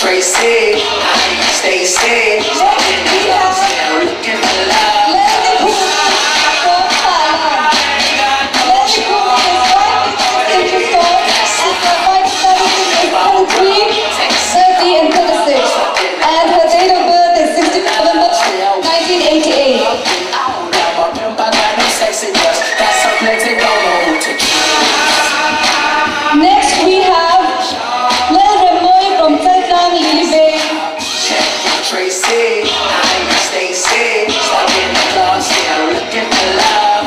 Tracy, Stacy, looking for love. And her date of birth is 16 November 1988. Next we have Little Remoy from Tlemte, Lily. Tracy, Stacy, stuck in the club, still looking for love.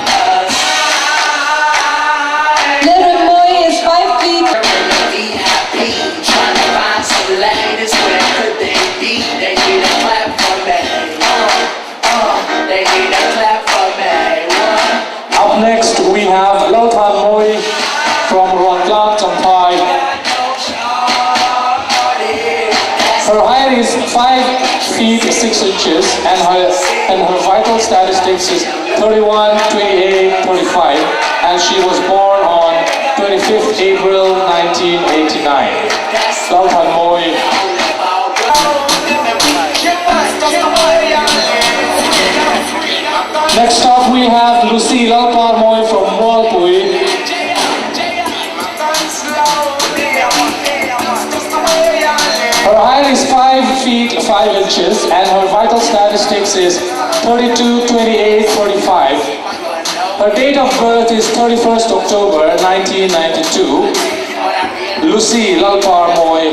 Little Remoy is 5 feet. Be happy, trying to find some ladies. Where could they be? They need a clap for me. They need a clap for me. Up next we have Lalpan Moi from tlemte. Her height is 5 feet 6 inches and her vital statistics is 31, 28, 35, and she was born on 25th April 1989. Lalpan Moi. Next up we have Lucy Lalpan Moi from Walpui. Her height is 5 feet 5 inches and her vital statistics is 32, 28, 45. Her date of birth is 31st October 1992. Lucy Lalpan Moi.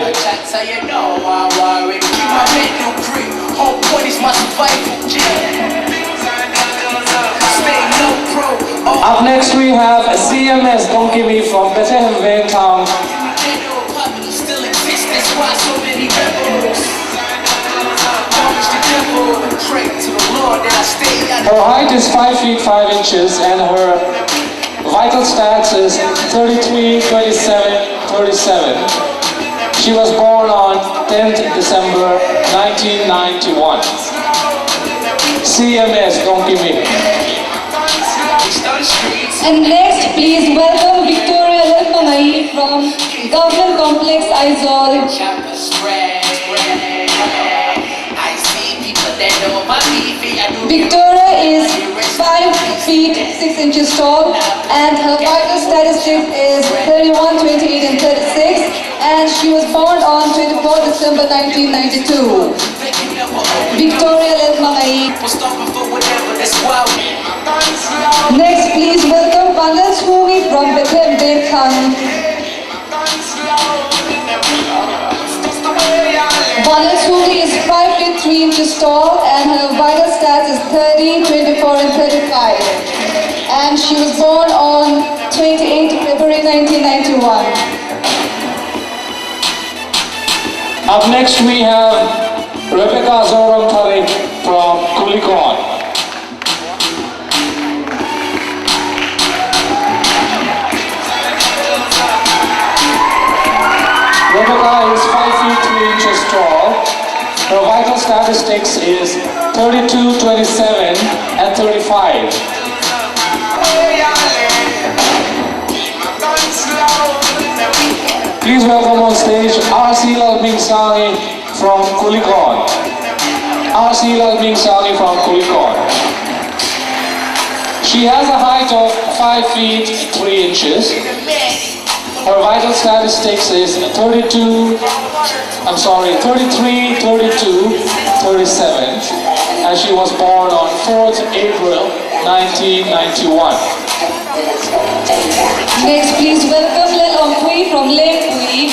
Up next we have CMS Don't Give Me from Bethlehem Town. Her height is 5 feet 5 inches and her vital stats is 33, 27, 37. She was born on 10th December 1991. CMS Don't Give Me. And next, please welcome Victoria Lalpamai from Government Complex Aizawl. Victoria is 5 feet 6 inches tall and her vital statistics is 31, 28 and 36, and she was born on 24 December 1992. Victoria Lalpamai. Next, please welcome Vanal Swumi from Bethlehem Dekhan. Vanal Swumi is 5 feet 3 inches tall and her vital stats is 30, 24 and 35. And she was born on 28 February 1991. Up next we have Rebecca Zoram from Kulikon. Rebecca is 5 feet 3 inches tall. Her vital statistics is 32, 27 and 35. Please welcome on stage R.C. Lalming Sangi from Kulikon. R.C. Lalming Sangi from Kulikon. She has a height of 5 feet 3 inches. Her vital statistics is 33, 32, 37, and she was born on 4th April 1991. Next, please welcome Lelompui from Lepui.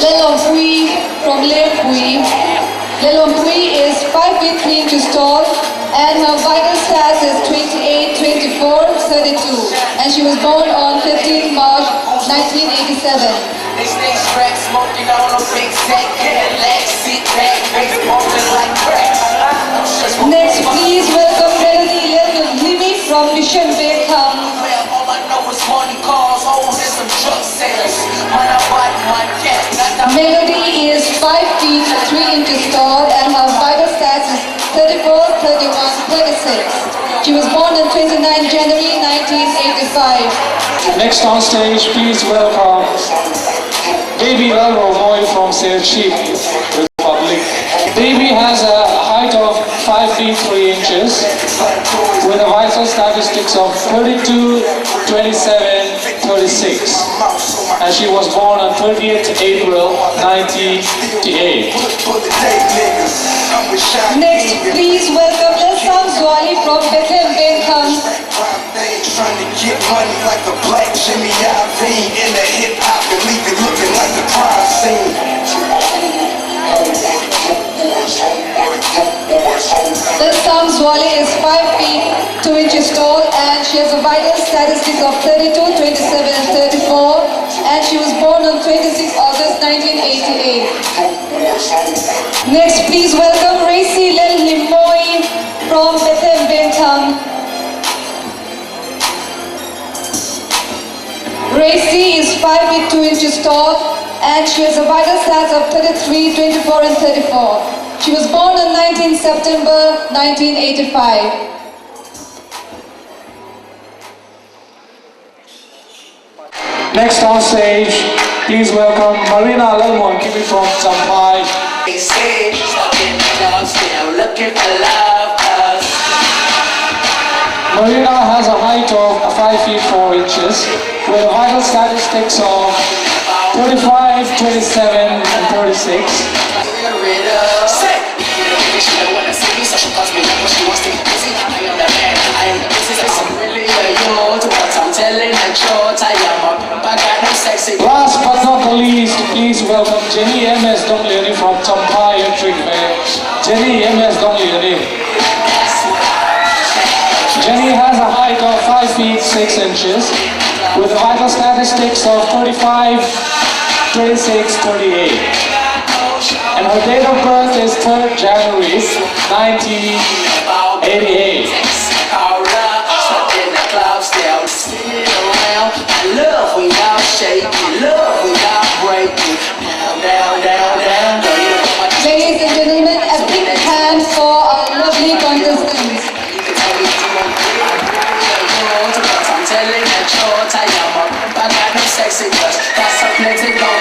Lelompui from Lepui. Lelompui is 5 feet 3 inches tall and her vital stats is 28, 24, 32, and she was born on 15 March 1987. They stay strapped, smoking on a big sack, Cadillac, sit back, face smoking like crack. Next, please welcome Melody Lily from Mission Beckham. All I know is money, cars, hoes, and some truck sales. Melody is 5 feet 3 inches tall and her vital stats is 34, 31, 36. She was born on 29 January 1985. Next on stage, please welcome Baby Lalo Moy from Serchip, Republic. Baby has a height of 5 feet 3 inches with a vital statistics of 32, 27, 36. And she was born on 30th April 1988. Next, please welcome Lesam Zwali from Bethlehem, Bentham. Trying to get money like a black Jimmy Iovine in the hip hop and leave it looking like a crime scene. Lesam Zwali is 5 feet 2 inches tall and she has a vital statistics of 32, 27 and 34 and she was born on 26 August 1988. Next, please welcome Racy Lel Limoy from Bethlehem, Bentham. Racy is 5 feet 2 inches tall and she has a vital stats of 33, 24 and 34. She was born on 19 September 1985. Next on stage, please welcome Marina Lalmon, keeping from Champai. They say, stuck in the club, still looking for love, 'cause Marina has a height of 5 feet 4 inches with vital statistics of 35, 27 and 36. get rid of. Say, she don't wanna see me, so she calls me up when she wants to get busy. I am the man, I am the business. I'm really a youth, what I'm telling the truth. I am a pimp, I got no sexy. Last but not the least, please welcome Jenny M.S. Dongliani from Champai and Trigve. Jenny M.S. Dongliani. Jenny has a height of 5 feet 6 inches with vital statistics of 35, 26, 38. And her date of birth is 3rd January 1988. Stuck in the club, still spinning around. Love without shaking, love without breaking. Down, down, down, down. Ladies and gentlemen, a big hand for our lovely contestants. I'm telling the truth, I am a pimp, I got no sexy, 'cause got some plenty going.